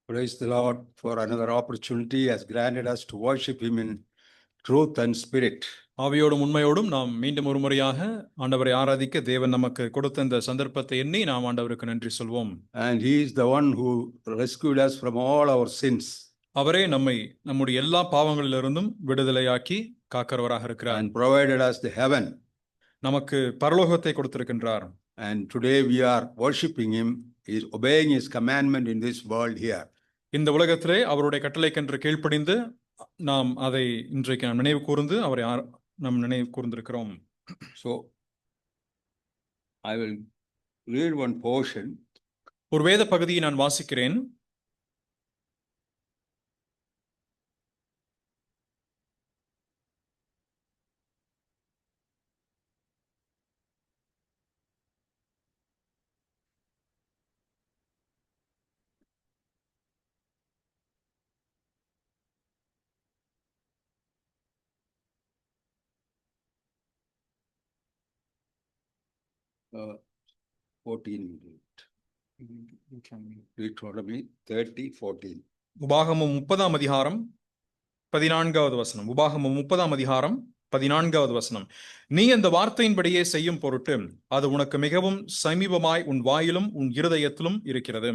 Praise the Lord for another opportunity has granted us to worship Him in truth and spirit. ஆவியோடும் உண்மையோடும் நாம் மீண்டும் ஒரு முறையாக ஆண்டவரை ஆராதிக்க தேவன் நமக்கு கொடுத்த இந்த சந்தர்ப்பத்தை எண்ணி நாம் ஆண்டவருக்கு நன்றி சொல்வோம். And He is the one who rescued us from all our sins. அவரே நம்மை நம்முடைய எல்லா பாவங்களிலிருந்தும் விடுதலையாக்கி காக்கிறவராக இருக்கிறார். And provided us the heaven. நமக்கு பரலோகத்தை கொடுத்திருக்கின்றார். And today we are worshiping Him, He is obeying His commandment in this world here. இந்த உலகத்திலே அவருடைய கட்டளைக்கென்று கீழ்ப்படிந்து நாம் அதை இன்றைக்கு நாம் நினைவு கூர்ந்து அவரை நாம் நினைவு கூர்ந்திருக்கிறோம். So I will read one portion. ஒரு வேத பகுதியை நான் வாசிக்கிறேன். Uh, 14. Read for me 30:14. உபாகமம் 30ஆம் அதிகாரம் 14வது வசனம். உபாகமம் 30ஆம் அதிகாரம் 14வது வசனம். நீ அந்த வார்த்தையின்படியே செய்யும் பொருட்டு அது உனக்கு மிகவும் சமீபமாய் உன் வாயிலும் உன் இருதயத்திலும் இருக்கிறது.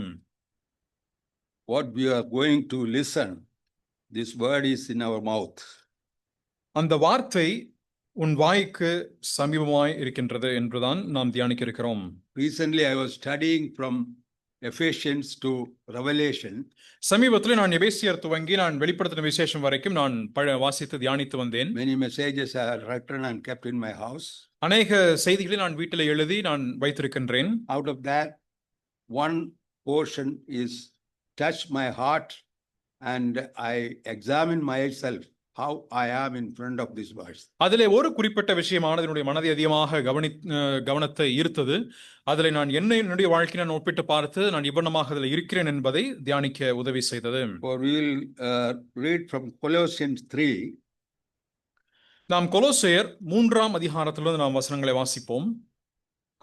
What we are going to listen, this word is in our mouth. அந்த வார்த்தை உன் வாய்க்கு சமீபமாய் இருக்கின்றது என்றுதான் நாம் தியானிக்க இருக்கிறோம். Recently I was studying from Ephesians to Revelation. சமீபத்தில் நான் எபேசியர் துவங்கி நான் வெளிப்படுத்தின விசேஷம் வரைக்கும் நான் வாசித்து தியானித்து வந்தேன். Many messages are written and kept in my house. அநேக செய்திகளை நான் வீட்டில் எழுதி நான் வைத்திருக்கின்றேன். Out of that, one portion is touched my heart and I examine myself how I am in front of this verse. அதிலே ஒரு குறிப்பிட்ட விஷயமானது என்னுடைய மனதை அதிகமாக கவனத்தை ஈர்த்தது. அதில் நான் என்னுடைய வாழ்க்கையை நான் ஒப்பிட்டு பார்த்து நான் இவ்வண்ணமாக அதில் இருக்கிறேன் என்பதை தியானிக்க உதவி செய்தது. For we will read from Colossians 3. நாம் கொலோசையர் 3ஆம் அதிகாரத்திலிருந்து நாம் வசனங்களை வாசிப்போம்.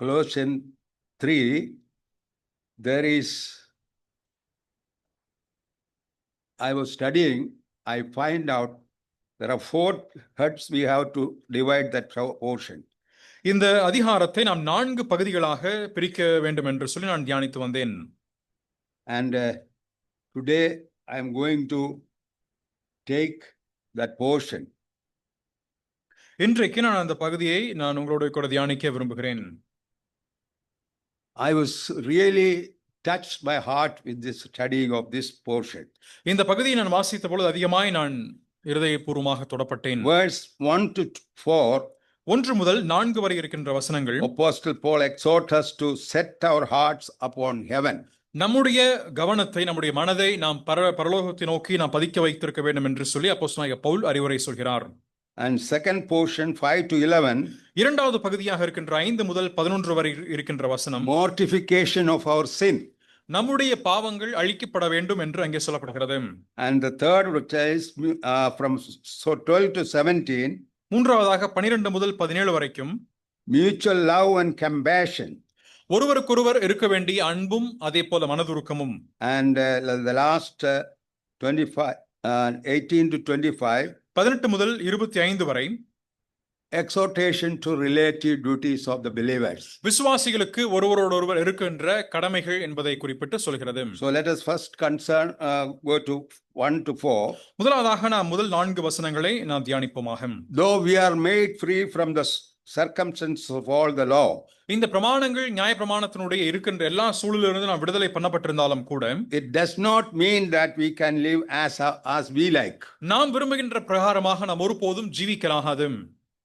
Colossians 3, there is, I was studying, I find out there are 4 heads we have to divide that portion. இந்த அதிகாரத்தை நாம் 4 பகுதிகளாக பிரிக்க வேண்டும் என்று சொல்லி நான் தியானித்து வந்தேன். And today I am going to take that portion. இன்றைக்கு நான் அந்த பகுதியை நான் உங்களோட கூட தியானிக்க விரும்புகிறேன். I was really touched my heart with this studying of this portion. இந்த பகுதியை நான் வாசித்த பொழுது அதிகமாய் நான் இருதயபூர்வமாக தொடப்பட்டேன். Verse 1 to 4, 1 முதல் 4 வரை இருக்கின்ற வசனங்கள். Apostle Paul exhorts us to set our hearts upon heaven. நம்முடைய கவனத்தை நம்முடைய மனதை நாம் பரலோகத்தை நோக்கி நாம் பதிக்க வைத்திருக்க வேண்டும் என்று சொல்லி அப்போஸ்தலனாகிய பவுல் அறிவுரை சொல்கிறார். And second portion 5 to 11, இரண்டாவது பகுதியாக இருக்கின்ற 5 முதல் 11 வரை இருக்கின்ற வசனம், mortification of our sin. நம்முடைய பாவங்கள் அழிக்கப்பட வேண்டும் என்று அங்கே சொல்லப்படுகிறது. And the third, which is from 12 to 17, மூன்றாவதாக 12 முதல் 17 வரைக்கும், mutual love and compassion. ஒருவருக்கொருவர் இருக்க வேண்டிய அன்பும் அதே போல மனதுருக்கமும். And the last 25, 18 to 25, 18 முதல் 25 வரை, exhortation to relative duties of the believers. விசுவாசிகளுக்கு ஒருவரோடொருவர் இருக்கின்ற கடமைகள் என்பதை குறிப்பிட்டு சொல்கிறது. So let us first go to 1 to 4. முதலாவதாக நாம் முதல் 4 வசனங்களை நாம் தியானிப்போமாக. Though we are made free from the circumstances of all the law. இந்த பிரமாணங்கள் நியாய பிரமாணத்தினுடைய இருக்கின்ற எல்லா சூழலிலிருந்து நாம் விடுதலை பண்ணப்பட்டிருந்தாலும் கூட, it does not mean that we can live as we like. நாம் விரும்புகின்ற பிரகாரமாக நாம் ஒருபோதும் ஜீவிக்கலாகாது.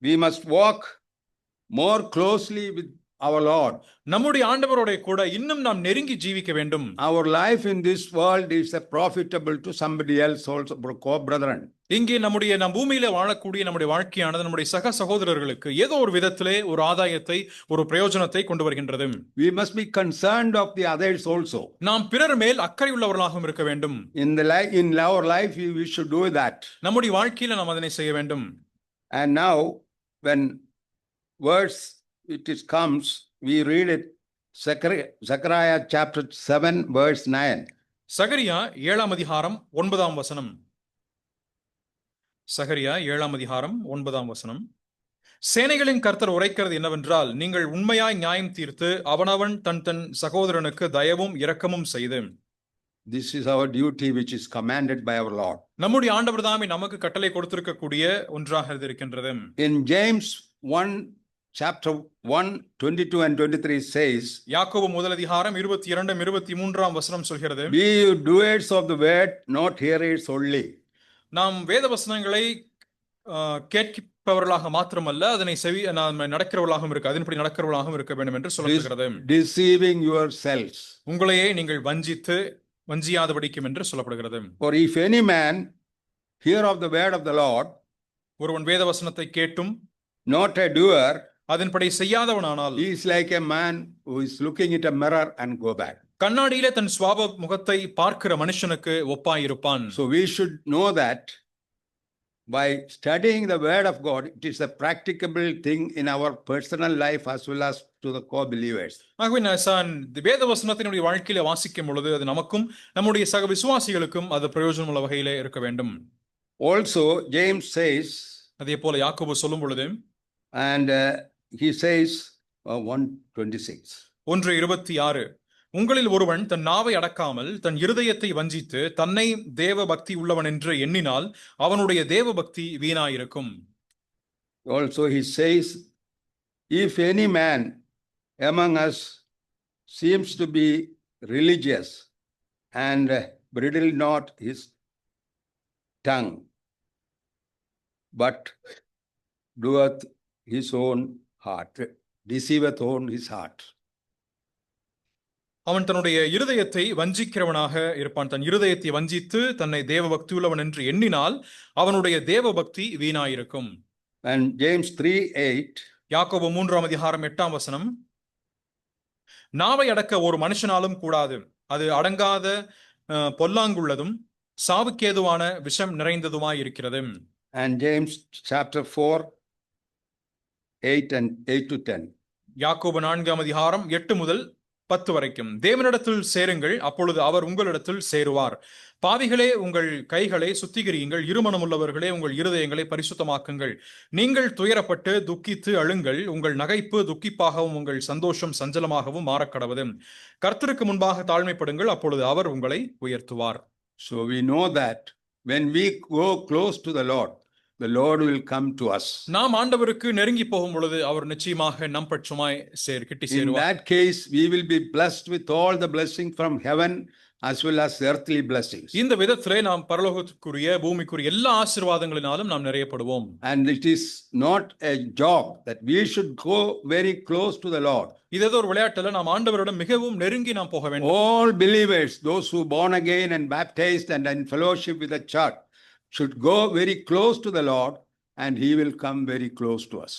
We must walk more closely with our Lord. நம்முடைய ஆண்டவரோட கூட இன்னும் நாம் நெருங்கி ஜீவிக்க வேண்டும். Our life in this world is profitable to somebody else also, brethren. இங்கே நம் பூமியில வாழக்கூடிய நம்முடைய வாழ்க்கையானது நம்முடைய சக சகோதரர்களுக்கு ஏதோ ஒரு விதத்திலே ஒரு ஆதாயத்தை ஒரு பிரயோஜனத்தை கொண்டு வருகின்றது. We must be concerned of the others also. நாம் பிறர் மேல் அக்கறை உள்ளவர்களாகவும் இருக்க வேண்டும். In our life we should do that. நம்முடைய வாழ்க்கையில நாம் அதனை செய்ய வேண்டும். And now when verse it comes, we read it, Zechariah chapter 7 verse 9. சகரியா 7ஆம் அதிகாரம் 9ஆம் வசனம். சகரியா 7ஆம் அதிகாரம் 9ஆம் வசனம். சேனைகளின் கர்த்தர் உரைக்கிறது என்னவென்றால், நீங்கள் உண்மையாய் நியாயம் தீர்த்து அவனவன் தன் தன் சகோதரனுக்கு தயவும் இரக்கமும் செய்து. This is our duty which is commanded by our Lord. நம்முடைய ஆண்டவர் தாமே நமக்கு கட்டளை கொடுத்திருக்கக்கூடிய ஒன்றாக இது இருக்கின்றது. In James 1 chapter 1 22 and 23 says, யாக்கோபு முதல் அதிகாரம் 22 23ஆம் வசனம் சொல்கிறது, be you doers of the word, not hearers only. நாம் வேத வசனங்களை கேட்பவர்களாக மாத்திரமல்ல, அதனை நாம் நடக்கிறவர்களாகவும் இருக்க, அதன்படி நடக்கிறவர்களாகவும் இருக்க வேண்டும் என்று சொல்லப்படுகிறது. Deceiving yourselves. உங்களையே நீங்கள் வஞ்சியாதபடிக்கும் என்று சொல்லப்படுகிறது. For if any man hear of the word of the Lord, ஒருவன் வேத வசனத்தை கேட்டும் not a doer, அதன்படி செய்யாதவனானால், he is like a man who is looking at a mirror and go back. கண்ணாடியிலே தன் சுவாப முகத்தை பார்க்கிற மனுஷனுக்கு ஒப்பாயிருப்பான். So we should know that by studying the word of God, it is a practicable thing in our personal life as well as to the co-believers. ஆகவே வேத வசனத்தினுடைய வாழ்க்கையில வாசிக்கும் பொழுது அது நமக்கும் நம்முடைய சக விசுவாசிகளுக்கும் அது பிரயோஜனமுள்ள வகையிலே இருக்க வேண்டும். Also James says, அதே போல யாக்கோபு சொல்லும் பொழுது, and he says 1:26, 1:26, உங்களில் ஒருவன் தன் நாவை அடக்காமல் தன் இருதயத்தை வஞ்சித்து தன்னை தேவ பக்தி உள்ளவன் என்று எண்ணினால் அவனுடைய தேவ பக்தி வீணாயிருக்கும். Also he says, if any man among us seems to be religious and bridle not his tongue, but doeth his own heart, deceiveth on his heart. அவன் தன்னுடைய இருதயத்தை வஞ்சிக்கிறவனாக இருப்பான். தன் இருதயத்தை வஞ்சித்து தன்னை தேவ பக்தி உள்ளவன் என்று எண்ணினால் அவனுடைய தேவ பக்தி வீணாயிருக்கும். And James 3:8, யாக்கோபு 3ஆம் அதிகாரம் 8ஆம் வசனம், நாவை அடக்க ஒரு மனுஷனாலும் கூடாது, அது அடங்காத பொல்லாங்குள்ளதும் சாவுக்கேதுவான விஷம் நிறைந்ததுமாய் இருக்கிறது. And James chapter 4 8 and 8 to 10, யாக்கோபு 4ஆம் அதிகாரம் 8 முதல் 10 வரைக்கும், தேவனிடத்தில் சேருங்கள், அப்பொழுது அவர் உங்களிடத்தில் சேருவார். பாவிகளே, உங்கள் கைகளை சுத்திகரியுங்கள், இருமனமுள்ளவர்களே, உங்கள் இருதயங்களை பரிசுத்தமாக்குங்கள். நீங்கள் துயரப்பட்டு துக்கித்து அழுங்கள், உங்கள் நகைப்பு துக்கிப்பாகவும் உங்கள் சந்தோஷம் சஞ்சலமாகவும் மாறக்கடவது. கர்த்தருக்கு முன்பாக தாழ்மைப்படுங்கள், அப்பொழுது அவர் உங்களை உயர்த்துவார். So we know that when we go close to the Lord will come to us. நாம் ஆண்டவருக்கு நெருங்கி போகும் பொழுது அவர் நிச்சயமாக நம் பட்சமாய் கிட்டி In சேருவார். that case, we will be blessed with all the blessing from heaven as well as earthly blessings. இந்த விதத்திலே நாம் பரலோகத்துக்குரிய பூமிக்குரிய எல்லா ஆசீர்வாதங்களினாலும் நாம் நிறையப்படுவோம். And it is not a joke that we should go very close to the Lord. இது ஒரு விளையாட்டுல நாம் ஆண்டவரிடம் மிகவும் நெருங்கி நாம் போக வேண்டும். All believers, those who born again and baptized and in fellowship with the church, should go very close to the Lord and he will come very close to us.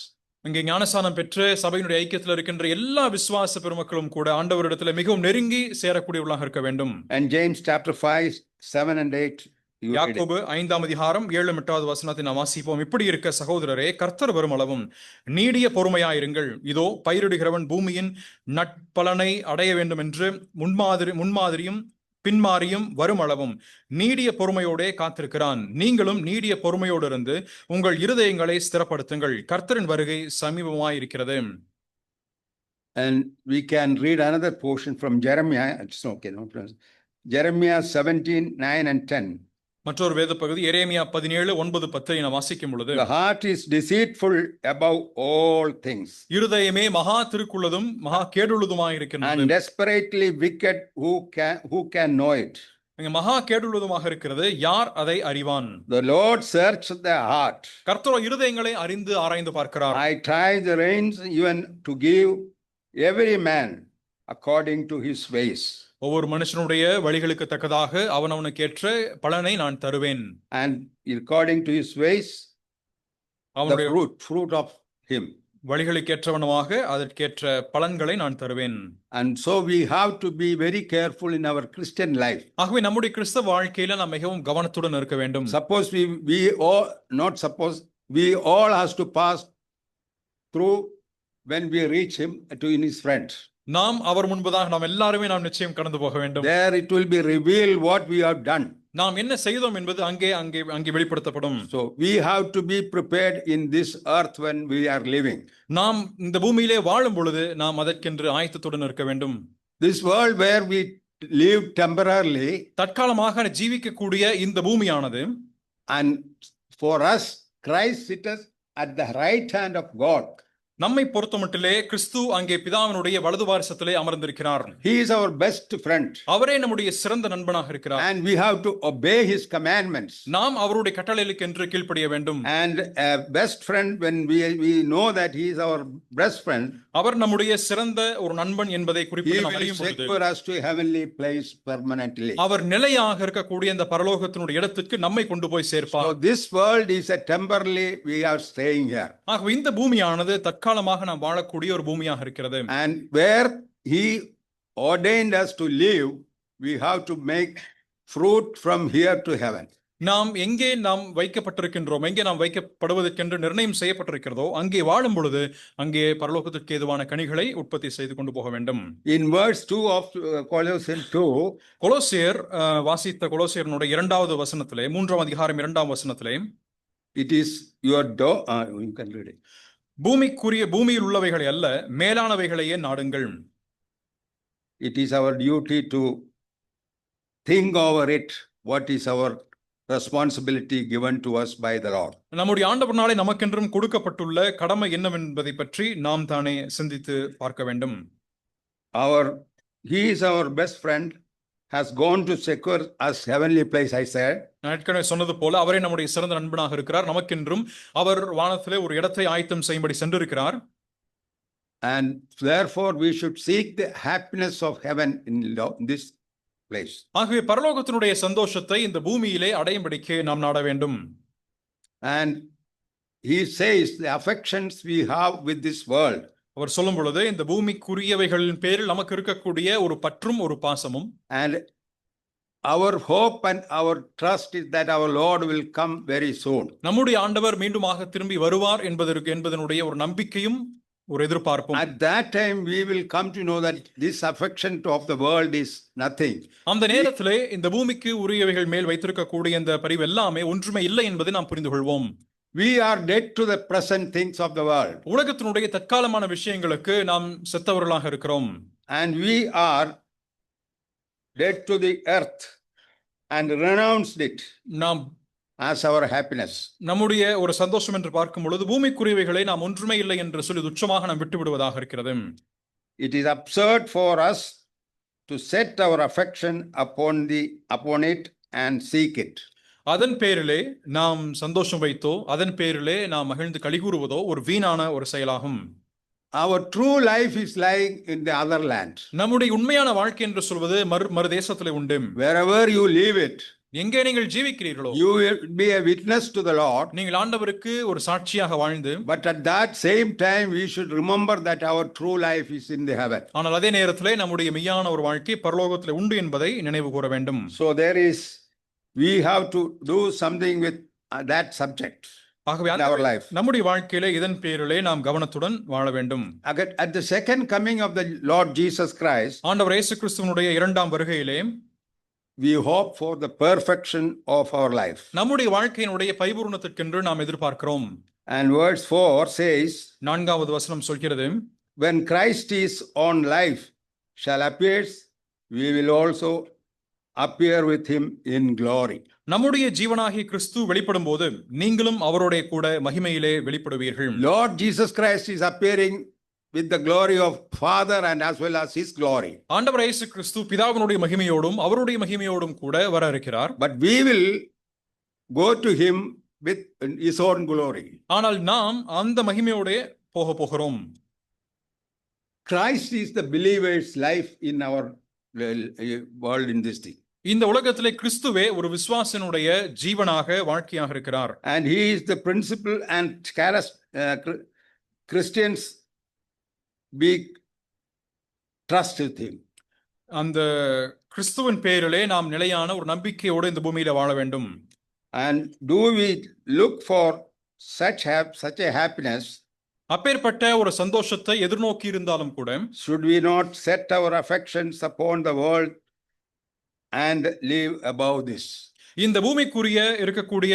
இங்கே ஞானஸ்நானம் பெற்று சபையினுடைய ஐக்கியத்தில் இருக்கின்ற எல்லா விசுவாச பெருமக்களும் கூட ஆண்டவரிடத்துல மிகவும் நெருங்கி சேரக்கூடியவர்களாக இருக்க வேண்டும். And James chapter 5 7 and 8, யாக்கோபு 5ஆம் அதிகாரம் 7 8வது வசனத்தை நாம் வாசிப்போம். இப்படி இருக்க சகோதரரே, கர்த்தர் வரும் அளவும் நீடிய பொறுமையாயிருங்கள். இதோ பயிரிடுகிறவன் பூமியின் நட்பலனை அடைய வேண்டும் என்று முன்மாதிரியும் பின்மாறியும் வரும் அளவும் நீடிய பொறுமையோடே காத்திருக்கிறான். நீங்களும் நீடிய பொறுமையோடு இருந்து உங்கள் இருதயங்களை ஸ்திரப்படுத்துங்கள், கர்த்தரின் வருகை சமீபமாயிருக்கிறது. And we can read another portion from Jeremiah. It's okay, no problem. Jeremiah 17:9 and 10. மற்றொரு வேத பகுதி எரேமியா 17:9-10 நாம் வாசிக்கும் பொழுது, the heart is deceitful above all things, இருதயமே மகா திருக்குள்ளதும் மகா கேடுள்ளதுமாய் இருக்கிறது, and desperately wicked, who can know it? மகா கேடுள்ளதுமாக இருக்கிறது, யார் அதை அறிவான்? The Lord searches the heart. கர்த்தர் இருதயங்களை அறிந்து ஆராய்ந்து பார்க்கிறார். I try the reins even to give every man according to his ways. ஒவ்வொரு மனுஷனுடைய வழிகளுக்கு தக்கதாக அவனவனுக்கு ஏற்ற பலனை நான் தருவேன். And according to his ways, அவனுடைய fruit of him. வழிகளுக்கு ஏற்றவனமாக அதற்கேற்ற பலன்களை நான் தருவேன். And so we have to be very careful in our Christian life. ஆகவே நம்முடைய கிறிஸ்தவ வாழ்க்கையில நாம் மிகவும் கவனத்துடன் இருக்க வேண்டும். Suppose we all has to pass through when we reach him in his front. நாம் அவர் முன்பதாக நாம் எல்லாருமே நாம் நிச்சயம் கடந்து போக வேண்டும். There it will be revealed what we have done. நாம் என்ன செய்தோம் என்பது அங்கே அங்கே அங்கே வெளிப்படுத்தப்படும். So we have to be prepared in this earth when we are living. நாம் இந்த பூமியிலே வாழும் பொழுது நாம் அதற்கென்று ஆயத்தத்துடன் இருக்க வேண்டும். This world where we live temporarily, தற்காலமாக ஜீவிக்கக்கூடிய இந்த பூமியானது, and for us Christ sitteth at the right hand of God. நம்மை பொறுத்தமட்டிலே கிறிஸ்து அங்கே பிதாவினுடைய வலது பாரிசத்திலே அமர்ந்திருக்கிறார். He is our best friend. அவரே நம்முடைய சிறந்த நண்பனாக இருக்கிறார். And we have to obey his commandments. நாம் அவருடைய கட்டளைகளுக்கு என்று கீழ்ப்படிய வேண்டும். And a best friend, when we know that he is our best friend, அவர் நம்முடைய சிறந்த ஒரு நண்பன் என்பதை he குறிப்பிட்டு நாம் will அறியும் பொழுது secure us to heavenly place permanently. அவர் நிலையாக இருக்கக்கூடிய இந்த பரலோகத்தினுடைய இடத்துக்கு நம்மை கொண்டு போய் சேர்ப்பார். So this world is a temporarily we are staying here. ஆகவே இந்த பூமியானது தற்காலமாக நாம் வாழக்கூடிய ஒரு பூமியாக இருக்கிறது. And where he ordained us to live, we have to make fruit from here to heaven. நாம் எங்கே நாம் வைக்கப்பட்டிருக்கின்றோம், எங்கே நாம் வைக்கப்படுவதற்கென்று நிர்ணயம் செய்யப்பட்டிருக்கிறதோ அங்கே வாழும் பொழுது அங்கே பரலோகத்திற்கு ஏதுவான கனிகளை உற்பத்தி செய்து கொண்டு போக வேண்டும். In verse 2 of Colossians 2, கொலோசியர் வாசித்த கொலோசியர்னுடைய 2வது வசனத்திலே, 3ஆம் அதிகாரம் 2ஆம் வசனத்திலே, it is your you can read it. பூமியில் உள்ளவைகளை அல்ல மேலானவைகளையே நாடுங்கள். It is our duty to think over it, what is our responsibility given to us by the Lord. நம்முடைய ஆண்டவராலே நமக்கென்றும் கொடுக்கப்பட்டுள்ள கடமை என்னவென்பதை பற்றி நாம் தானே சிந்தித்து பார்க்க வேண்டும். He is our best friend, has gone to secure us heavenly place, I said. நான் ஏற்கனவே சொன்னது போல அவரே நம்முடைய சிறந்த நண்பனாக இருக்கிறார். நமக்கென்றும் அவர் வானத்திலே ஒரு இடத்தை ஆயத்தம் செய்யும்படி சென்றிருக்கிறார். And therefore we should seek the happiness of heaven in this place. ஆகவே பரலோகத்தினுடைய சந்தோஷத்தை இந்த பூமியிலே அடையும்படிக்கு நாம் நாட வேண்டும். And he says the affections we have with this world. அவர் சொல்லும் பொழுது இந்த பூமிக்குரியவைகளின் பேரில் நமக்கு இருக்கக்கூடிய ஒரு பற்றும் ஒரு பாசமும், and our hope and our trust is that our Lord will come very soon. நம்முடைய ஆண்டவர் மீண்டுமாக திரும்பி வருவார் என்பதனுடைய ஒரு நம்பிக்கையும் ஒரு எதிர்பார்ப்பும். At that time we will come to know that this affection of the world is nothing. அந்த நேரத்திலே இந்த பூமிக்கு உரியவைகள் மேல் வைத்திருக்கக்கூடிய இந்த பரிவு எல்லாமே ஒன்றுமே இல்லை என்பதை நாம் புரிந்து கொள்வோம். We are dead to the present things of the world. உலகத்தினுடைய தற்காலமான விஷயங்களுக்கு நாம் செத்தவர்களாக இருக்கிறோம். And we are dead to the earth and renounced it நாம் as our happiness. நம்முடைய ஒரு சந்தோஷம் என்று பார்க்கும் பொழுது பூமிக்குரியவைகளை நாம் ஒன்றுமே இல்லை என்று சொல்லி துச்சமாக நாம் விட்டு விடுவதாக இருக்கிறது. It is absurd for us to set our affection upon it and seek it. அதன் பேரிலே நாம் சந்தோஷம் வைத்தோ அதன் பேரிலே நாம் மகிழ்ந்து கலிகூறுவதோ ஒரு வீணான ஒரு செயலாகும். Our true life is lying in the other land. நம்முடைய உண்மையான வாழ்க்கை என்று சொல்வது மறு தேசத்திலே உண்டு. Wherever you live it, எங்கே நீங்கள் ஜீவிக்கிறீர்களோ, you will be a witness to the Lord. நீங்கள் ஆண்டவருக்கு ஒரு சாட்சியாக வாழ்ந்து, but at that same time we should remember that our true life is in the heaven. ஆனால் அதே நேரத்திலே நம்முடைய மெய்யான ஒரு வாழ்க்கை பரலோகத்திலே உண்டு என்பதை நினைவு கூற வேண்டும். So we have to do something with that subject. ஆகவே our life. நம்முடைய வாழ்க்கையிலே இதன் பேரிலே நாம் கவனத்துடன் வாழ வேண்டும். At the second coming of the Lord Jesus Christ, ஆண்டவர் இயேசு கிறிஸ்துவினுடைய 2ஆம் வருகையிலே we hope for the perfection of our life. நம்முடைய வாழ்க்கையினுடைய பரிபூரணத்திற்கென்று நாம் எதிர்பார்க்கிறோம். And verse 4 says, 4வது வசனம் சொல்கிறது, when Christ is on life shall appears, we will also appear with him in glory. நம்முடைய ஜீவனாகிய கிறிஸ்து வெளிப்படும் போது நீங்களும் அவரோட கூட மகிமையிலே வெளிப்படுவீர்கள். Lord Jesus Christ is appearing with the glory of Father and as well as his glory. ஆண்டவர் இயேசு கிறிஸ்து பிதாவினுடைய மகிமையோடும் அவருடைய மகிமையோடும் கூட வர இருக்கிறார். But we will go to him with his own glory. ஆனால் நாம் அந்த மகிமையோட போகிறோம். Christ is the believer's life in our world in this thing. இந்த உலகத்திலே கிறிஸ்துவே ஒரு விசுவாசனுடைய ஜீவனாக வாழ்க்கையாக இருக்கிறார். And he is the principle and Christians be trust with him. அந்த கிறிஸ்துவின் பேரிலே நாம் நிலையான ஒரு நம்பிக்கையோடு இந்த பூமியில வாழ வேண்டும். And do we look for such a happiness அப்பேற்பட்ட ஒரு சந்தோஷத்தை எதிர்நோக்கி இருந்தாலும் கூட should we not set our affections upon the world and live above this? இந்த பூமிக்குரிய இருக்கக்கூடிய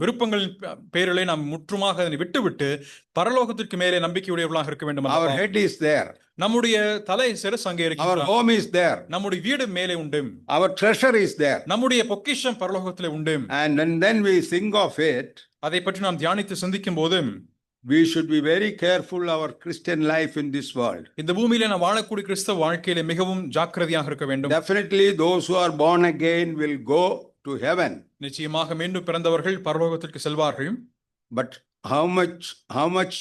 விருப்பங்களின் பேரிலே நாம் முற்றுமாக அதனை விட்டுவிட்டு பரலோகத்திற்கு மேலே நம்பிக்கையுடையவர்களாக இருக்க வேண்டும் Our head is there. நம்முடைய தலை சிரசு அங்கே Our இருக்கிறது. home is there. நம்முடைய வீடு மேலே உண்டு. Our treasure is there. நம்முடைய பொக்கிஷம் பரலோகத்திலே உண்டு. And then we think of it. அதை பற்றி நாம் தியானித்து சிந்திக்கும் போது we should be very careful our Christian life in this world. இந்த பூமியிலே நாம் வாழக்கூடிய கிறிஸ்தவ வாழ்க்கையிலே மிகவும் ஜாக்கிரதையாக இருக்க வேண்டும். Definitely those who are born again will go to heaven. நிச்சயமாக மீண்டும் பிறந்தவர்கள் பரலோகத்திற்கு செல்வார்கள். But how much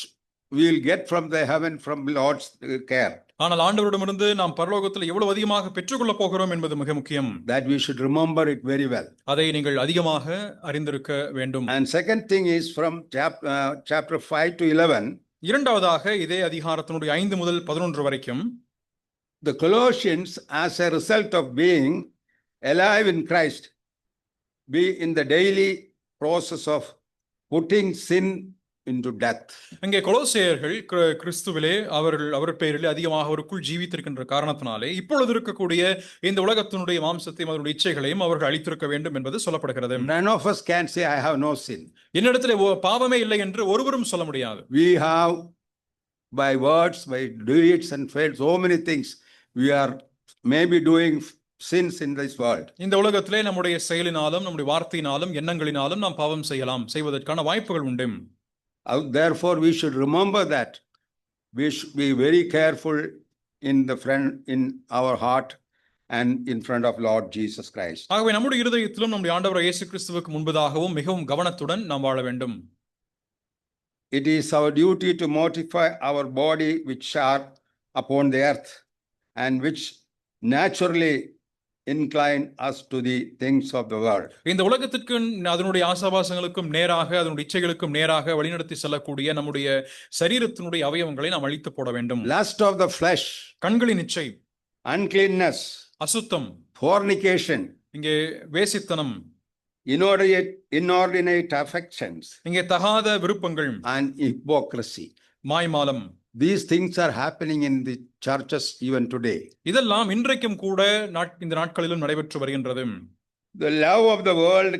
we will get from the heaven from Lord's care? ஆனால் ஆண்டவரிடமிருந்து நாம் பரலோகத்தில் எவ்வளவு அதிகமாக பெற்றுக்கொள்ள போகிறோம் என்பது மிக முக்கியம். That we should remember it very well. அதை நீங்கள் அதிகமாக அறிந்திருக்க வேண்டும். And second thing is from chapter 5 to 11. இரண்டாவதாக இதே அதிகாரத்தினுடைய 5 முதல் 11 வரைக்கும் the Colossians, as a result of being alive in Christ, be in the daily process of putting sin into death. இங்கே கொலோசியர்கள் கிறிஸ்துவிலே அவர் பெயரிலே அதிகமாக அவருக்குள் ஜீவித்திருக்கின்ற காரணத்தினாலே இப்பொழுது இருக்கக்கூடிய இந்த உலகத்தினுடைய மாம்சத்தையும் அதனுடைய இச்சைகளையும் அவர்கள் அழித்திருக்க வேண்டும் என்பது சொல்லப்படுகிறது. None of us can say I have no sin. என்னிடத்திலே பாவமே இல்லை என்று ஒருவரும் சொல்ல முடியாது. We have, by words, by deeds and faith, so many things we are maybe doing sins in this world. இந்த உலகத்திலே நம்முடைய செயலினாலும் நம்முடைய வார்த்தையினாலும் எண்ணங்களினாலும் நாம் பாவம் செய்வதற்கான வாய்ப்புகள் உண்டு. Therefore we should remember that we should be very careful in our heart and in front of Lord Jesus Christ. ஆகவே நம்முடைய இருதயத்திலும் நம்முடைய ஆண்டவர் இயேசு கிறிஸ்துவுக்கு முன்பதாகவும் மிகவும் கவனத்துடன் நாம் வாழ வேண்டும். It is our duty to mortify our body which are upon the earth and which naturally incline us to the things of the world. இந்த உலகத்திற்கு அதனுடைய ஆசாபாசங்களுக்கும் நேராக அதனுடைய இச்சைகளுக்கும் நேராக வழிநடத்தி செல்லக்கூடிய நம்முடைய சரீரத்தினுடைய அவயவங்களை நாம் அழித்து போட வேண்டும். Lust of the flesh, கண்களின் இச்சை, uncleanness, அசுத்தம், fornication, இங்கே வேசித்தனம், inordinate affections, இங்கே தகாத விருப்பங்கள், and hypocrisy. மாய்மாலம். These things are happening in the churches even today. இதெல்லாம் இன்றைக்கும் கூட இந்த நாட்களிலும் நடைபெற்று வருகின்றது. The love of the world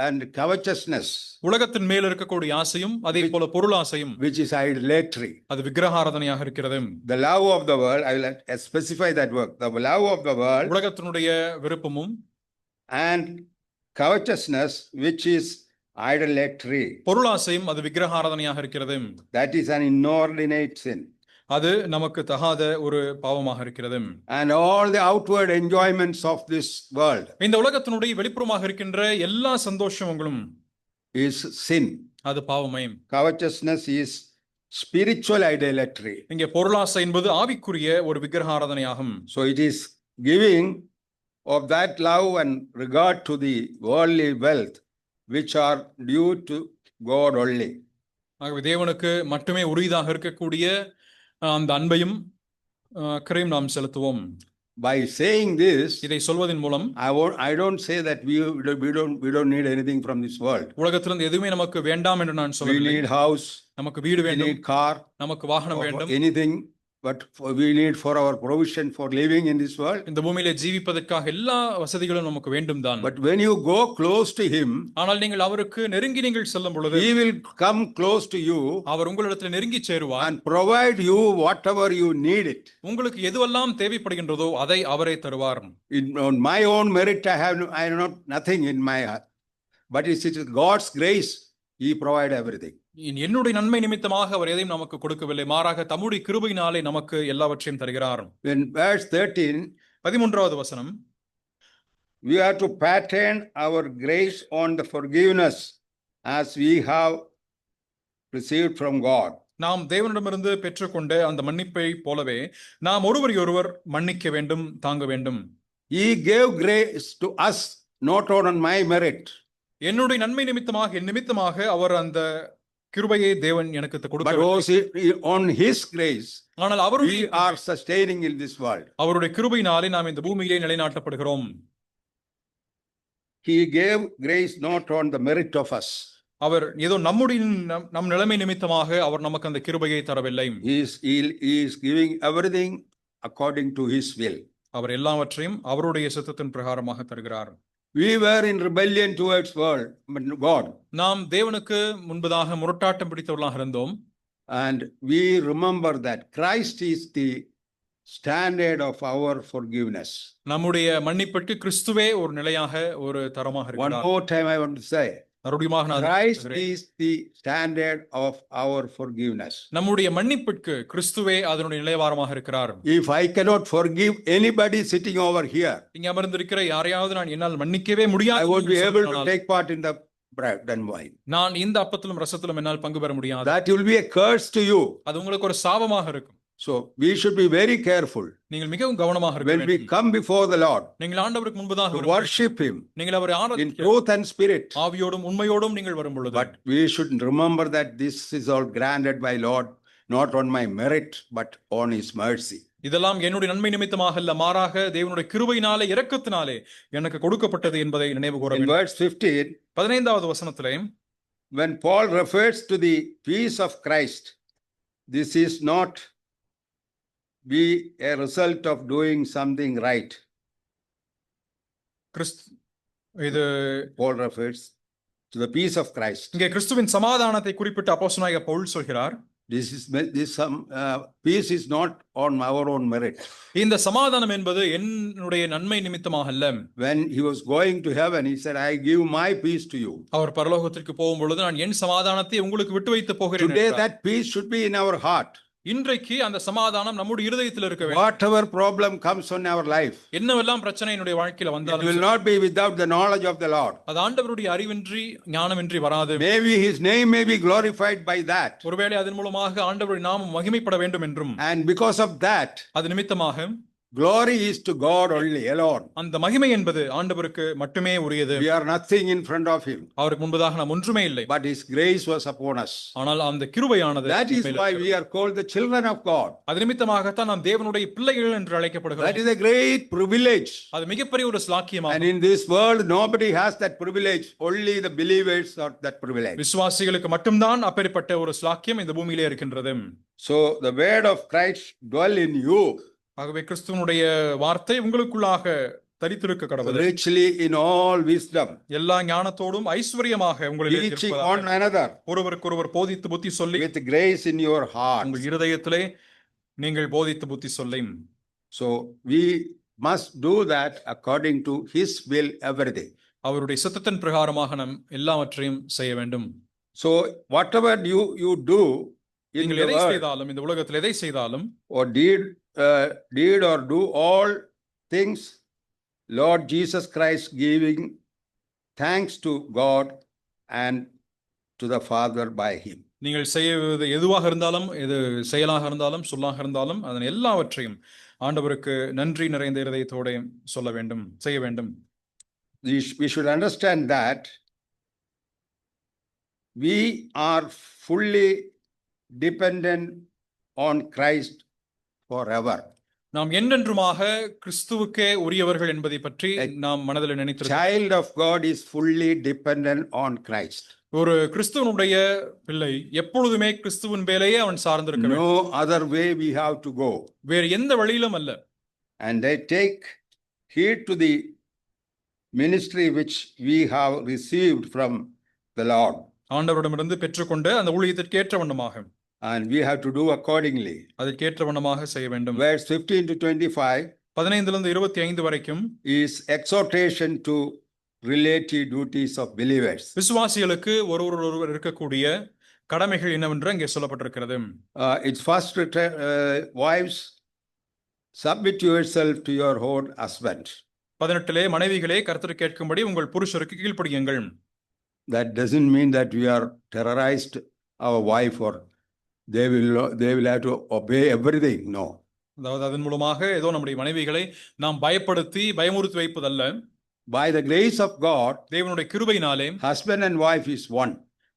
and covetousness, உலகத்தின் மேல் இருக்கக்கூடிய ஆசையும் அதே போல பொருளாசையும், which is idolatry, அது விக்கிரகாராதனையாக இருக்கிறது. The love of the world, I will specify that word, the love of the world, உலகத்தினுடைய விருப்பமும், and covetousness, which is idolatry, பொருளாசையும் அது விக்கிரகாராதனையாக இருக்கிறது. that is an inordinate sin, அது நமக்கு தகாத ஒரு பாவமாக இருக்கிறது. and all the outward enjoyments of this world, இந்த உலகத்தினுடைய வெளிப்புறமாக இருக்கின்ற எல்லா சந்தோஷங்களும் is sin. அது பாவமே. Covetousness is spiritual idolatry. இங்கே பொருளாசை என்பது ஆவிக்குரிய ஒரு விக்கிரகாராதனையாகும். So it is giving of that love and regard to the worldly wealth which are due to God only. ஆகவே தேவனுக்கு மட்டுமே உரியதாக இருக்கக்கூடிய அந்த அன்பையும் கிரையும் நாம் செலுத்துவோம். By saying this, இதை சொல்வதன் மூலம் I don't say that we don't need anything from this world. உலகத்திலிருந்து எதுவுமே நமக்கு வேண்டாம் என்று நான் சொல்லவில்லை. We need house, நமக்கு வீடு வேண்டும், we need car, நமக்கு வாகனம் வேண்டும், anything, but we need for our provision for living in this world. இந்த பூமியிலே ஜீவிப்பதற்காக எல்லா வசதிகளும் நமக்கு வேண்டும் தான். But when you go close to him, ஆனால் நீங்கள் அவருக்கு நெருங்கி நீங்கள் செல்லும் பொழுது he will come close to you, அவர் உங்களிடத்தில் நெருங்கி சேருவார், and provide you whatever you need it. உங்களுக்கு எதுவெல்லாம் தேவைப்படுகின்றதோ அதை அவரே தருவார். On my own merit I have nothing in my heart, but it is God's grace, he provide everything. என்னுடைய நன்மை நிமித்தமாக அவர் எதையும் நமக்கு கொடுக்கவில்லை, மாறாக தம்முடைய கிருபையினாலே நமக்கு எல்லாவற்றையும் தருகிறார். In verse 13, 13வது வசனம், we are to pattern our grace on the forgiveness as we have received from God. நாம் தேவனிடமிருந்து பெற்றுக்கொண்ட அந்த மன்னிப்பை போலவே நாம் ஒருவர் மன்னிக்க வேண்டும், தாங்க வேண்டும். He gave grace to us not on my merit. என்னுடைய நன்மை நிமித்தமாக என் நிமித்தமாக அவர் அந்த கிருபையை தேவன் எனக்கு கொடுக்கிறார். On his grace, ஆனால் we are sustaining in this world. அவருடைய கிருபையினாலே நாம் இந்த பூமியிலே நிலைநாட்டப்படுகிறோம். He gave grace not on the merit of us. அவர் ஏதோ நம்முடைய நம் நிலைமை நிமித்தமாக அவர் நமக்கு அந்த கிருபையை தரவில்லை. He is giving everything according to his will. அவர் எல்லாவற்றையும் அவருடைய சித்தத்தின் பிரகாரமாக தருகிறார். We were in rebellion towards God. நாம் தேவனுக்கு முன்பதாக முரட்டாட்டம் பிடித்தவர்களாக இருந்தோம். And we remember that Christ is the standard of our forgiveness. நம்முடைய மன்னிப்புக்கு கிறிஸ்துவே ஒரு நிலையாக ஒரு தரமாக One இருக்கிறார். more time I want to say, மறுபடியும் நான் Christ சொல்கிறேன். is the standard of our forgiveness. நம்முடைய மன்னிப்புக்கு கிறிஸ்துவே அதனுடைய நிலைவாரமாக இருக்கிறார். If I cannot forgive anybody sitting over here, இங்க அமர்ந்திருக்கிற யாரையாவது நான் என்னால் மன்னிக்கவே முடியாது I won't be என்று able to சொன்னால், take part in the bread and wine. நான் இந்த அப்பத்திலும் ரசத்திலும் என்னால் பங்கு பெற முடியாது. That will be a curse to you. அது உங்களுக்கு ஒரு சாபமாக இருக்கும். So we should be very careful நீங்கள் மிகவும் கவனமாக இருக்க when we வேண்டும். come before the Lord நீங்கள் ஆண்டவருக்கு முன்பதாக to வரும்போது, worship him நீங்கள் அவரை in ஆராதிக்க truth and spirit. ஆவியோடும் உண்மையோடும் நீங்கள் வரும் பொழுது, But we should remember that this is all granted by Lord, not on my merit, but on his mercy. இதெல்லாம் என்னுடைய நன்மை நிமித்தமாக அல்ல, மாறாக தேவனுடைய கிருபையினாலே இரக்கத்தினாலே எனக்கு கொடுக்கப்பட்டது என்பதை நினைவு கூற In வேண்டும். verse 15, 15வது வசனத்திலே when Paul refers to the peace of Christ, this is not be a result of doing something right. இது Paul refers to the peace of Christ. இங்கே கிறிஸ்துவின் சமாதானத்தை குறிப்பிட்டு அப்போஸ்தலனாகிய பவுல் சொல்கிறார். This peace is not on our own merit. இந்த சமாதானம் என்பது என்னுடைய நன்மை நிமித்தமாக அல்ல. When he was going to heaven, he said, I give my peace to you. அவர் பரலோகத்திற்கு போகும் பொழுது நான் என் சமாதானத்தை உங்களுக்கு விட்டு வைத்து போகிறேன் Today என்றார். that peace should be in our heart. இன்றைக்கு அந்த சமாதானம் நம்முடைய இருதயத்தில் இருக்க வேண்டும். Whatever problem comes on our life, என்னவெல்லாம் பிரச்சனை என்னுடைய வாழ்க்கையில it வந்தாலும் will not be without the knowledge of the Lord. அது ஆண்டவருடைய அறிவின்றி ஞானமின்றி வராது. Maybe his name may be glorified by that. ஒருவேளை அதன் மூலமாக ஆண்டவருடைய நாமம் மகிமைப்பட வேண்டும் என்றும், And because of that, அது நிமித்தமாக glory is to God only, alone. அந்த மகிமை என்பது ஆண்டவருக்கு மட்டுமே உரியது. We are nothing in front of him, அவருக்கு முன்பதாக நாம் ஒன்றுமே இல்லை. but his grace was upon us. ஆனால் அந்த கிருபையானது That is why we are called the children of God. அது நிமித்தமாகத்தான் நாம் தேவனுடைய பிள்ளைகள் என்று That அழைக்கப்படுகிறோம். is a great privilege. அது மிகப்பெரிய ஒரு And ஸ்லாக்கியமாகும். in this world, nobody has that privilege. Only the believers have that privilege. விசுவாசிகளுக்கு மட்டும்தான் அப்பேற்பட்ட ஒரு ஸ்லாக்கியம் இந்த பூமியிலே இருக்கின்றது. So the word of Christ dwell in you ஆகவே கிறிஸ்துவனுடைய வார்த்தை உங்களுக்குள்ளாக தரித்திருக்க கடவுள் richly in all wisdom, எல்லா ஞானத்தோடும் ஐஸ்வர்யமாக உங்களிலே teaching இருப்பதாக. one another ஒருவருக்கொருவர் போதித்து புத்தி சொல்லி with grace in your heart. உங்கள் இருதயத்திலே நீங்கள் போதித்து புத்தி சொல்லி. So we must do that according to his will, everything. அவருடைய சித்தத்தின் பிரகாரமாக நாம் எல்லாவற்றையும் செய்ய வேண்டும். So whatever you do in நீங்கள் the எதை world செய்தாலும், இந்த உலகத்தில் எதை செய்தாலும், or did or do all things, Lord Jesus Christ giving thanks to God and to the Father by him. நீங்கள் செய்வது எதுவாக இருந்தாலும், எது செயலாக இருந்தாலும் சொல்லாக இருந்தாலும், அதன் எல்லாவற்றையும் ஆண்டவருக்கு நன்றி நிறைந்த இருதயத்தோட சொல்ல வேண்டும், செய்ய வேண்டும். We should understand that we are fully dependent on Christ forever. நாம் என்றென்றுமாக கிறிஸ்துவுக்கே உரியவர்கள் என்பதை பற்றி நாம் மனதில் நினைத்திருக்கிறோம். Child of God is fully dependent on Christ. ஒரு கிறிஸ்துவனுடைய பிள்ளை எப்பொழுதுமே கிறிஸ்துவின் மேலேயே அவன் சார்ந்திருக்க வேண்டும். No other way we have to go. வேறு எந்த வழியிலும் அல்ல. And they take heed to the ministry which we have received from the Lord. ஆண்டவரிடமிருந்து பெற்றுக்கொண்ட அந்த ஊழியத்திற்கு ஏற்ற வண்ணமாக, And we have to do accordingly. அதற்கேற்ற வண்ணமாக செய்ய வேண்டும். Verse 15 to 25 15 25 வரைக்கும் is exhortation to relative duties of believers. விசுவாசிகளுக்கு ஒருவர் இருக்கக்கூடிய கடமைகள் என்னவென்று அங்கே சொல்லப்பட்டிருக்கிறது. It's first wives, submit yourself to your own husband. 18 மனைவிகளே கர்த்தருக்கு கேட்கும்படி உங்கள் புருஷருக்கு கீழ்ப்படியுங்கள். That doesn't mean that we are terrorized our wife or they will have to obey everything. No. அதாவது அதன் மூலமாக ஏதோ நம்முடைய மனைவிகளை நாம் பயப்படுத்தி பயமுறுத்தி வைப்பதல்ல. By the grace of God, தேவனுடைய கிருபையினாலே husband and wife is one.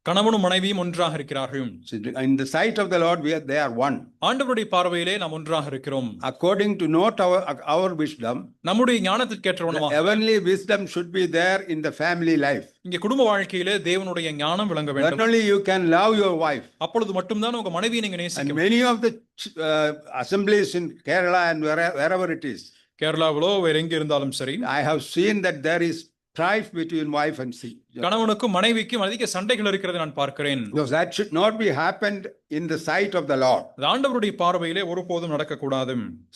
கணவனும் மனைவியும் ஒன்றாக இருக்கிறார்கள். So in the sight of the Lord, they are one. ஆண்டவருடைய பார்வையிலே நாம் ஒன்றாக இருக்கிறோம். According to not our wisdom, நம்முடைய ஞானத்திற்கேற்றவனமாக heavenly wisdom should be there in the family life. இங்கே குடும்ப வாழ்க்கையிலே தேவனுடைய ஞானம் விளங்க Not வேண்டும். only you can love your wife. அப்பொழுது மட்டும்தான் உங்க மனைவியை நீங்க And நேசிக்க. many of the assemblies in Kerala and wherever it is, கேரளாவிலோ வேற எங்க இருந்தாலும் சரி, I have seen that there is strife between wife and she. கணவனுக்கும் மனைவிக்கும் அதிக சண்டைகள் இருக்கிறதை நான் பார்க்கிறேன். Because that should not be happened in the sight of the Lord. அது ஆண்டவருடைய பார்வையிலே ஒருபோதும் நடக்கக்கூடாது.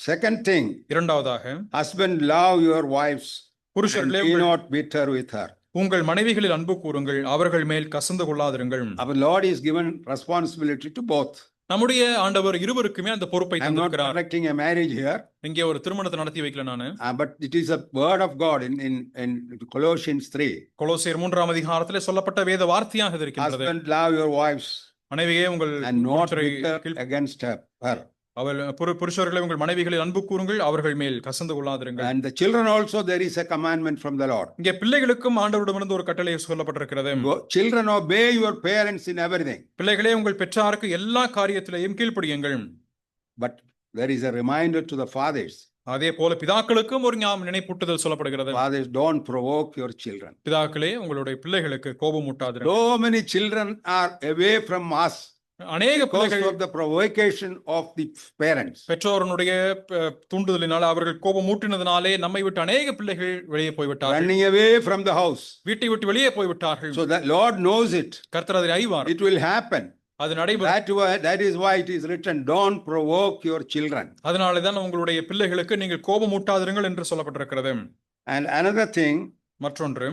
Second thing, இரண்டாவதாக, husband, love your wives and புருஷர்களே be not bitter with her. உங்கள் மனைவிகளில் அன்பு கூறுங்கள், அவர்கள் மேல் கசந்து கொள்ளாதிருங்கள். Our Lord is given responsibility to both. நம்முடைய ஆண்டவர் இருவருக்குமே அந்த பொறுப்பை I am not தந்திருக்கிறார். correcting a marriage here, இங்கே ஒரு திருமணத்தை நடத்தி வைக்கல நானு. but it is a word of God in Colossians 3. கொலோசியர் 3ஆம் அதிகாரத்திலே சொல்லப்பட்ட வேத வார்த்தையாக இது இருக்கின்றது. Husband, love your wives மனைவியே உங்கள் and not புருஷரை bitter against her. புருஷர்களை உங்கள் மனைவிகளில் அன்பு கூறுங்கள், அவர்கள் மேல் கசந்து கொள்ளாதிருங்கள். And the children also, there is a commandment from the Lord. இங்கே பிள்ளைகளுக்கும் ஆண்டவரிடமிருந்து ஒரு கட்டளை சொல்லப்பட்டிருக்கிறது. Children, obey your parents in everything. பிள்ளைகளே உங்கள் பெற்றாருக்கு எல்லா காரியத்திலேயும் கீழ்ப்படியுங்கள். But there is a reminder to the fathers. அதே போல பிதாக்களுக்கும் ஒரு நினைப்பூட்டுதல் சொல்லப்படுகிறது. Fathers, don't provoke your children. பிதாக்களே உங்களுடைய பிள்ளைகளுக்கு கோபம் ஊட்டாதிருங்கள். So many children are away from us அநேக because பிள்ளைகள் of the provocation of the parents. பெற்றோருடைய தூண்டுதலினால், அவர்கள் கோபம் ஊட்டினதினாலே நம்மை விட்டு அநேக பிள்ளைகள் வெளியே போய்விட்டார்கள். Running away from the house. வீட்டை விட்டு வெளியே போய்விட்டார்கள். So the Lord knows it. கர்த்தர் அதை அறிவார். It will happen. அது நடைபெறும். That is why it is written, don't provoke your children. அதனாலே தான் உங்களுடைய பிள்ளைகளுக்கு நீங்கள் கோபம் ஊட்டாதிருங்கள் என்று சொல்லப்பட்டிருக்கிறது. And another thing, மற்றொன்று,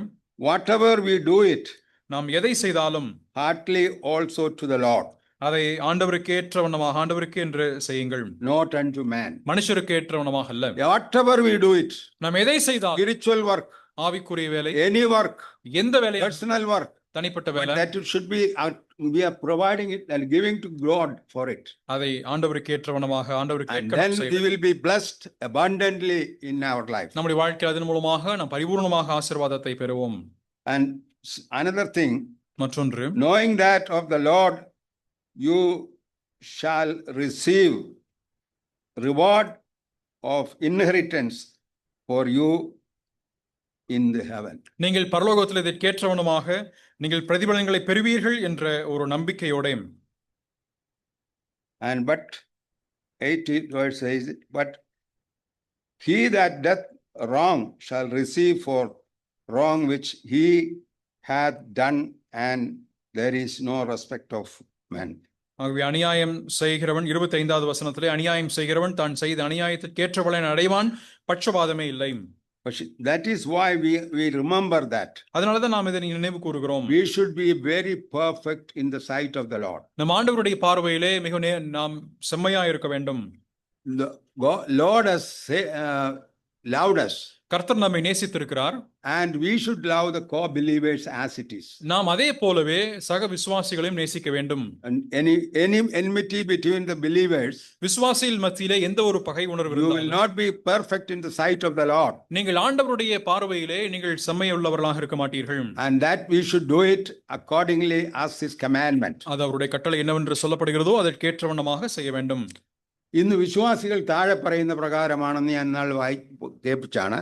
whatever we do it, நாம் எதை செய்தாலும் heartily also to the Lord. அதை ஆண்டவருக்கு ஏற்றவனமாக, ஆண்டவருக்கு என்று செய்யுங்கள், not unto man. மனுஷருக்கு ஏற்றவனமாக அல்ல. Whatever we do it, நாம் எதை செய்தாலும், spiritual work, ஆவிக்குரிய வேலை, any work, எந்த வேலை, personal work, தனிப்பட்ட வேலை, that it should be we are providing it and giving to God for it. அதை ஆண்டவருக்கு ஏற்றவனமாக, ஆண்டவருக்கு And then we will be blessed abundantly in our life. நம்முடைய வாழ்க்கையில் அதன் மூலமாக நாம் பரிபூர்ணமாக ஆசீர்வாதத்தை பெறுவோம். And another thing, மற்றொன்று, knowing that of the Lord you shall receive reward of inheritance for you in the heaven. நீங்கள் பரலோகத்தில் இதற்கேற்றவனமாக நீங்கள் பிரதிபலன்களை பெறுவீர்கள் என்ற ஒரு நம்பிக்கையோட. And but 18 verse says it, but he that doth wrong shall receive for wrong which he hath done, and there is no respect of man. ஆகவே அநியாயம் செய்கிறவன், 25வது வசனத்திலே, அநியாயம் செய்கிறவன் தான் செய்த அநியாயத்திற்கு ஏற்ற பலனை அடைவான், பட்சபாதமே இல்லை. That is why we remember that. அதனாலதான் நாம் இதை நினைவு கூறுகிறோம். We should be very perfect in the sight of the Lord. நம் ஆண்டவருடைய பார்வையிலே மிக நாம் செம்மையா இருக்க வேண்டும். The Lord has loved us. கர்த்தர் நம்மை நேசித்திருக்கிறார். And we should love the co-believers as it is. நாம் அதே போலவே சக விசுவாசிகளையும் நேசிக்க வேண்டும். And any enmity between the believers, விசுவாசிகள் மத்தியிலே எந்த ஒரு பகை உணர்வு you will not be perfect in the sight of the Lord. நீங்கள் ஆண்டவருடைய பார்வையிலே நீங்கள் செம்மையுள்ளவர்களாக இருக்க மாட்டீர்கள். And that we should do it accordingly as his commandment. அது அவருடைய கட்டளை என்னவென்று சொல்லப்படுகிறதோ அதற்கேற்றவண்ணமாக செய்ய வேண்டும். ഇന്ന് വിശ്വാസികൾ താഴെ പറയുന്ന പ്രകാരമാണെന്ന് ഞാൻ നാൾ കേൾപ്പിച്ചാണ്.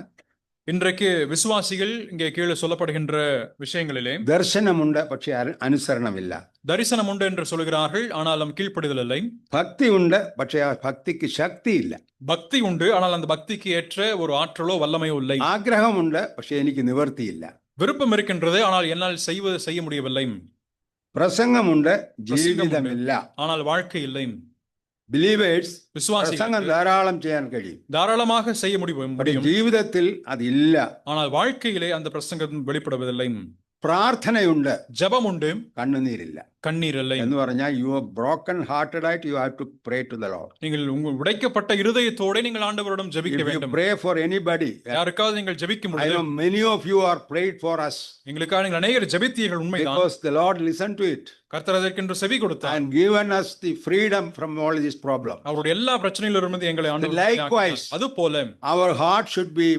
இன்றைக்கு விசுவாசிகள் இங்கே கீழே சொல்லப்படுகின்ற விஷயங்களிலே ദർശനമുണ്ട്, പക്ഷെ അനുസരണമില്ല. தரிசனம் உண்டு என்று சொல்கிறார்கள், ஆனாலும் கீழ்ப்படிதல் இல்லை. ഭക്തി ഉണ്ട്, പക്ഷെ ആ ഭക്തിക്ക് ശക്തിയില്ല. பக்தி உண்டு, ஆனால் அந்த பக்திக்கு ஏற்ற ஒரு ஆற்றலோ வல்லமையோ இல்லை. ആഗ്രഹമുണ്ട്, പക്ഷെ എനിക്ക് നിവർത്തിയില്ല. விருப்பம் இருக்கின்றது, ஆனால் என்னால் செய்ய முடியவில்லை. പ്രസംഗമുണ്ട്, ജീവിതമില്ല. ஆனால் வாழ்க்கை இல்லை. Believers, விசுவாசிகள் പ്രസംഗം ധാരാളം ചെയ്യാൻ കഴിയും, தாராளமாக செய்ய முடியும், ജീവിതത്തിൽ അതില്ല. ஆனால் வாழ்க்கையிலே அந்த பிரசங்கம் வெளிப்படுவதில்லை. പ്രാർത്ഥനയുണ്ട്, ஜெபம் உண்டு, കണ്ണുനീരില്ല. கண்ணீர் இல்லை. എന്ന് പറഞ്ഞാൽ you are broken hearted ആയിട്ട് you have to pray to the Lord. நீங்கள் உங்கள் உடைக்கப்பட்ட இருதயத்தோட நீங்கள் ஆண்டவரிடம் ஜெபிக்க If you வேண்டும். pray for anybody, யாருக்காவது நீங்கள் ஜெபிக்கும் I பொழுது, know many of you are prayed for us எங்களுக்காக நீங்கள் அநேகர் ஜெபித்தீர்கள், உண்மைதான். because the Lord listened to it கர்த்தர் அதற்கென்று செவி கொடுத்தார் and given us the freedom from all these problems. அவருடைய எல்லா பிரச்சனையிலிருந்து எங்களை ஆண்டவர் Likewise, அது போல our heart should be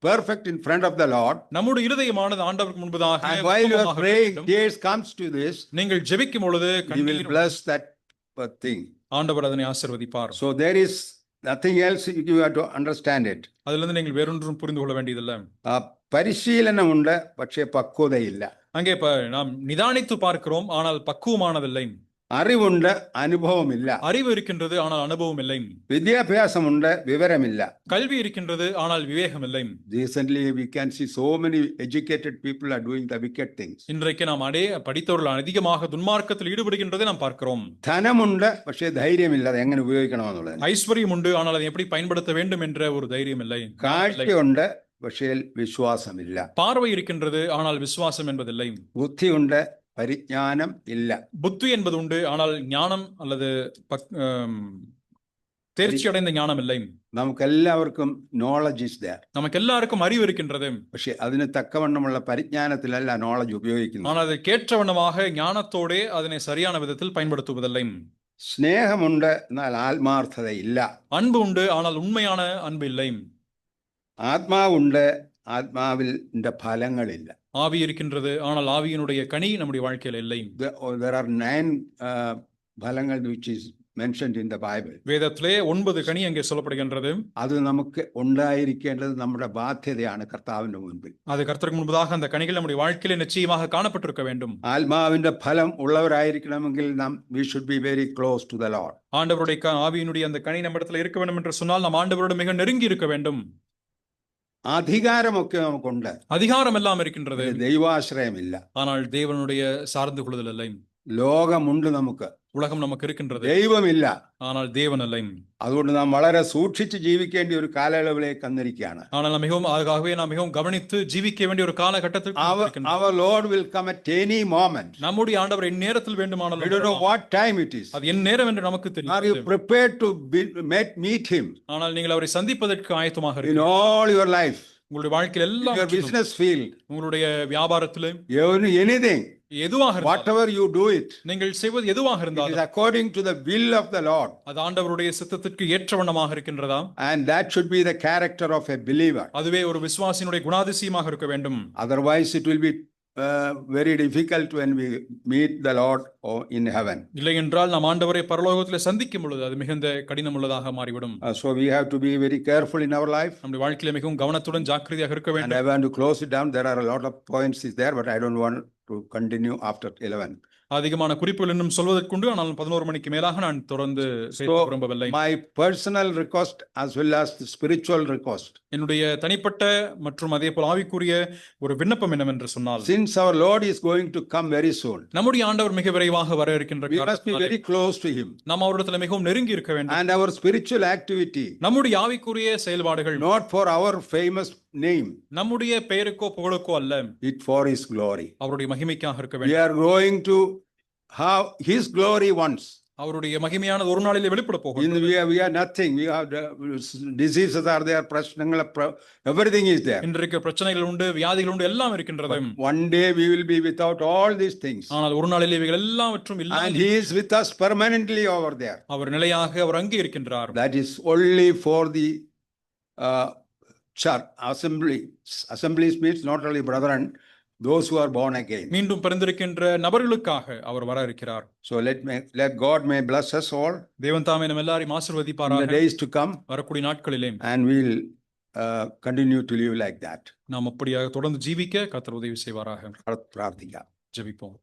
perfect in front of the Lord. நம்முடைய இருதயமானது ஆண்டவருக்கு முன்பதாக And while you are உத்தமமாக praying, வேண்டும். tears comes to this, நீங்கள் ஜெபிக்கும் பொழுது He will கண்ணீர் bless that thing. ஆண்டவர் அதனை ஆசீர்வதிப்பார். So there is nothing else you have to understand it. அதிலிருந்து நீங்கள் வேறொன்றும் புரிந்து கொள்ள வேண்டியதில்லை. പരിശീലനമുണ്ട് പക്ഷേ പക്വതയില്ല. அங்கே நாம் நிதானித்து பார்க்கிறோம், ஆனால் பக்குவமானதில்லை. അറിവുണ്ട് അനുഭവമില്ല. அறிவு இருக்கின்றது, ஆனால் அனுபவம் இல்லை. വിദ്യാഭ്യാസമുണ്ട് വിവരമില്ല. கல்வி இருக்கின்றது, ஆனால் விவேகம் இல்லை. Recently we can see so many educated people are doing the wicked things. இன்றைக்கு நாம் படித்தவர்கள் அதிகமாக துன்மார்க்கத்தில் ஈடுபடுகின்றதை நாம் பார்க்கிறோம். ധനമുണ്ട് പക്ഷേ ധൈര്യമില്ല അത് എങ്ങനെ ഉപയോഗിക്കണമെന്നുള്ളത്. ஐஸ்வர்யம் உண்டு, ஆனால் அதை எப்படி பயன்படுத்த வேண்டும் என்ற ஒரு தைரியம் இல்லை. കാഴ്ചയുണ്ട് പക്ഷേ വിശ്വാസമില്ല. பார்வை இருக்கின்றது, ஆனால் விசுவாசம் என்பதில்லை. ബുദ്ധിയുണ്ട് പരിജ്ഞാനം ഇല്ല. புத்தி என்பது உண்டு, ஆனால் ஞானம் அல்லது தேர்ச்சி அடைந்த ஞானம் இல்லை. നമുക്കെല്ലാവർക്കും നോളജ് ഇസ് there. நமக்கு எல்லாருக்கும் அறிவு இருக்கின்றது, പക്ഷെ അതിന് തക്കവണ്ണമുള്ള പരിജ്ഞാനത്തിലല്ല നോളജ് ഉപയോഗിക്കുന്നത്. ஆனால் அதற்கேற்ற வண்ணமாக ஞானத்தோടെ அதனை சரியான விதத்தில் பயன்படுத்துவதில்லை. സ്നേഹമുണ്ട് എന്നാൽ ആത്മാർത്ഥതയില്ല. அன்பு உண்டு, ஆனால் உண்மையான அன்பு இல்லை. ആത്മാവുണ്ട് ആത്മാവിൽ ഫലങ്ങളില്ല. ஆவி இருக்கின்றது, ஆனால் ஆவியினுடைய கனி நம்முடைய வாழ்க்கையில் இல்லை. There are 9 ഫലങ്ങൾ which is mentioned in the Bible. வேதத்திலே 9 கனி அங்கே சொல்லப்படுகின்றது. അത് നമുക്ക് ഉണ്ടായിരിക്കേണ്ടത് നമ്മുടെ ബാധ്യതയാണ് കർത്താവിന്റെ മുൻപിൽ. அது கர்த்தருக்கு முன்பதாக அந்த கனிகள் நம்முடைய வாழ்க்கையிலே நிச்சயமாக காணப்பட்டிருக்க வேண்டும். ആത്മാവിന്റെ ഫലം ഉള്ളവരായിരിക്കണമെങ്കിൽ we should be very close to the Lord. ஆண்டவருடைய ஆவியினுடைய அந்த கனி நம்மிடத்தில் இருக்க வேண்டும் என்று சொன்னால் நாம் ஆண்டவரோடு மிக நெருங்கி இருக்க வேண்டும். അധികാരമൊക്കെ നമുക്കുണ്ട്, அதிகாரம் எல்லாம் இருக்கின்றது, ദൈവാശ്രയമില്ല. ஆனால் தேவனுடைய சார்ந்து கொள்ளுதல் இல்லை. ലോകമുണ്ട് നമുക്ക്, உலகம் நமக்கு இருக்கின்றது, ദൈവമില്ല. ஆனால் தேவன் இல்லை. അതുകൊണ്ട് നാം വളരെ സൂക്ഷിച്ച് ജീവിക്കേണ്ട ഒരു കാലയളവിലേക്ക് വന്നിരിക്കുകയാണ്. ஆனால் நாம் மிகவும் கவனித்து ஜீவிக்க வேண்டிய ஒரு காலகட்டத்தில் our Lord will come at any moment. நம்முடைய ஆண்டவர் எந்நேரத்தில் வேண்டுமானாலும், we don't know what time it is. அது என் நேரம் என்று நமக்கு தெரியும். Are you prepared to meet him? ஆனால் நீங்கள் அவரை சந்திப்பதற்கு ஆயத்தமாக in இருக்கிறீர்கள். all your life, உங்களுடைய வாழ்க்கையில் எல்லாம், your business field, உங்களுடைய வியாபாரத்திலே, anything, எதுவாக whatever you do it, நீங்கள் செய்வது எதுவாக it is இருந்தாலும் according to the will of the Lord, அது ஆண்டவருடைய சித்தத்திற்கு ஏற்றவண்ணமாக இருக்கின்றதா? and that should be the character of a believer. அதுவே ஒரு விசுவாசியினுடைய குணாதிசயமாக இருக்க வேண்டும். Otherwise it will be very difficult when we meet the Lord in heaven. இல்லை என்றால் நாம் ஆண்டவரை பரலோகத்தில் சந்திக்கும் பொழுது அது மிகுந்த கடினம் உள்ளதாக மாறிவிடும். So we have to be very careful in our life. நம்முடைய வாழ்க்கையில மிகவும் கவனத்துடன் ஜாக்கிரதையாக இருக்க And வேண்டும். I want to close it down. There are a lot of points is there, but I don't want to continue after 11. அதிகமான குறிப்புகள் இன்னும் சொல்வதற்குண்டு, ஆனால் 11 மணிக்கு மேலாக நான் தொடர்ந்து பேச விரும்பவில்லை. My personal request as well as the spiritual request, என்னுடைய தனிப்பட்ட மற்றும் அதே போல் ஆவிக்குரிய ஒரு விண்ணப்பம் என்னவென்று சொன்னால், since our Lord is going to come very soon, நம்முடைய ஆண்டவர் மிக விரைவாக வர இருக்கின்ற we must be very close to him. நாம் அவரிடத்தில் மிகவும் நெருங்கி இருக்க வேண்டும். And our spiritual activity, நம்முடைய ஆவிக்குரிய செயல்பாடுகள் not for our famous name, நம்முடைய பெயருக்கோ புகழுக்கோ அல்ல, it for his glory. அவருடைய மகிமைக்காக இருக்க We வேண்டும். are going to have his glory once. அவருடைய மகிமையானது ஒரு நாளிலே வெளிப்பட போகும். We are nothing. We have diseases are there, பிரச்சனைகள், everything is there. இன்றைக்கு பிரச்சனைகள் உண்டு, வியாதிகள் உண்டு, எல்லாம் இருக்கின்றது. One day we will be without all these things. ஆனால் ஒரு நாளிலே இவைகள் எல்லாவற்றும் இல்லை. And he is with us permanently over there. அவர் நிலையாக அவர் அங்கே இருக்கின்றார். That is only for the church assembly. Assemblies means not only brethren, those who are born again. மீண்டும் பிறந்திருக்கின்ற நபர்களுக்காக அவர் வர இருக்கிறார். So let God may bless us all. தேவன் தாமே நம்ம எல்லாரையும் In ஆசீர்வதிப்பாராக. the days to come, வரக்கூடிய நாட்களிலே and we'll continue to live like that. நாம் அப்படியாக தொடர்ந்து ஜீவிக்க கர்த்தர் உதவி செய்வாராக. பிரார்த்திക്കാം. ஜெபிப்போம்.